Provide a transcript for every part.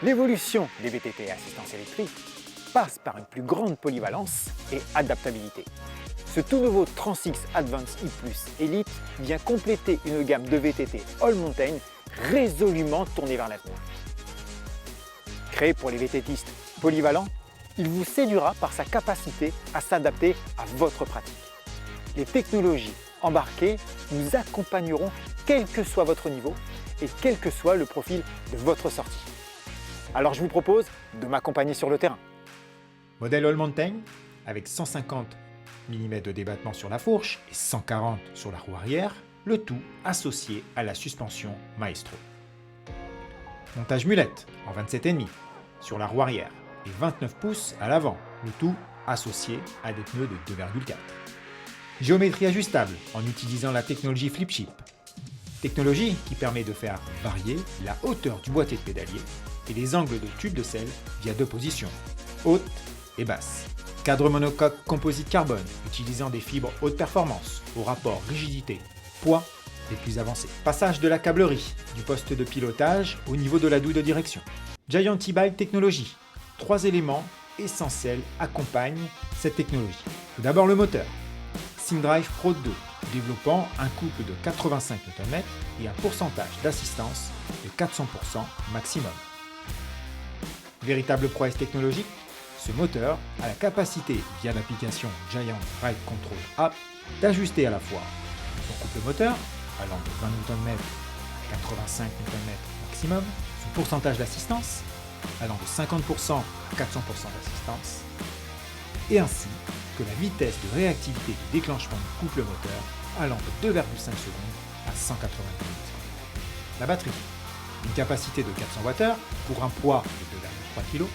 L'évolution des VTT à assistance électrique passe par une plus grande polyvalence et adaptabilité. Ce tout nouveau Transix Advance e+ Elite vient compléter une gamme de VTT All Mountain résolument tournée vers l'avenir. Créé pour les VTTistes polyvalents, il vous séduira par sa capacité à s'adapter à votre pratique. Les technologies embarquées nous accompagneront quel que soit votre niveau et quel que soit le profil de votre sortie. Alors je vous propose de m'accompagner sur le terrain. Modèle All Mountain avec 150 mm de débattement sur la fourche et 140 sur la roue arrière, le tout associé à la suspension Maestro. Montage mulette en 27,5 sur la roue arrière et 29 pouces à l'avant, le tout associé à des pneus de 2,4. Géométrie ajustable en utilisant la technologie Flip Chip. Technologie qui permet de faire varier la hauteur du boîtier de pédalier et les angles de tube de selle via deux positions, haute et basse. Cadre monocoque composite carbone utilisant des fibres haute performance au rapport rigidité-poids les plus avancés. Passage de la câblerie du poste de pilotage au niveau de la douille de direction. Giant E-Bike Technology. 3 éléments essentiels accompagnent cette technologie. Tout d'abord le moteur. SimDrive Pro 2, développant un couple de 85 Nm et un pourcentage d'assistance de 400% maximum. Véritable prouesse technologique, ce moteur a la capacité, via l'application Giant Ride Control App, d'ajuster à la fois son couple moteur, allant de 20 Nm à 85 Nm maximum, son pourcentage d'assistance, allant de 50% à 400% d'assistance, et ainsi que la vitesse de réactivité du déclenchement du couple moteur, allant de 2,5 secondes à 180 ms. La batterie, une capacité de 400 Wh pour un poids de 2,3 kg.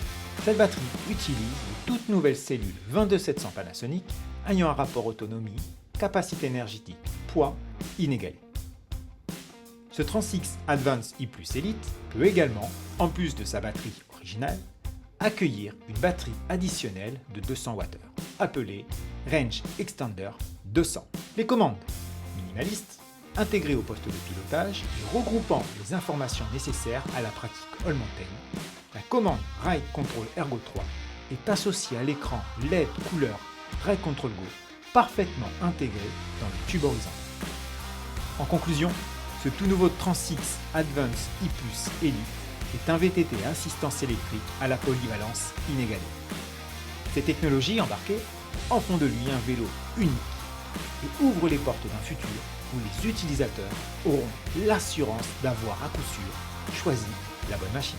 Cette batterie utilise de toutes nouvelles cellules 22700 Panasonic ayant un rapport autonomie, capacité énergétique, poids inégalé. Ce Transix Advance e+ Elite peut également, en plus de sa batterie originale, accueillir une batterie additionnelle de 200 Wh, appelée Range Extender 200. Les commandes minimalistes, intégrées au poste de pilotage et regroupant les informations nécessaires à la pratique All Mountain. La commande Ride Control Ergo 3 est associée à l'écran LED couleur Ride Control Go, parfaitement intégré dans le tube horizontal. En conclusion, ce tout nouveau Transix Advance e+ Elite est un VTT à assistance électrique à la polyvalence inégalée. Ces technologies embarquées en font de lui un vélo unique et ouvrent les portes d'un futur où les utilisateurs auront l'assurance d'avoir à coup sûr choisi la bonne machine.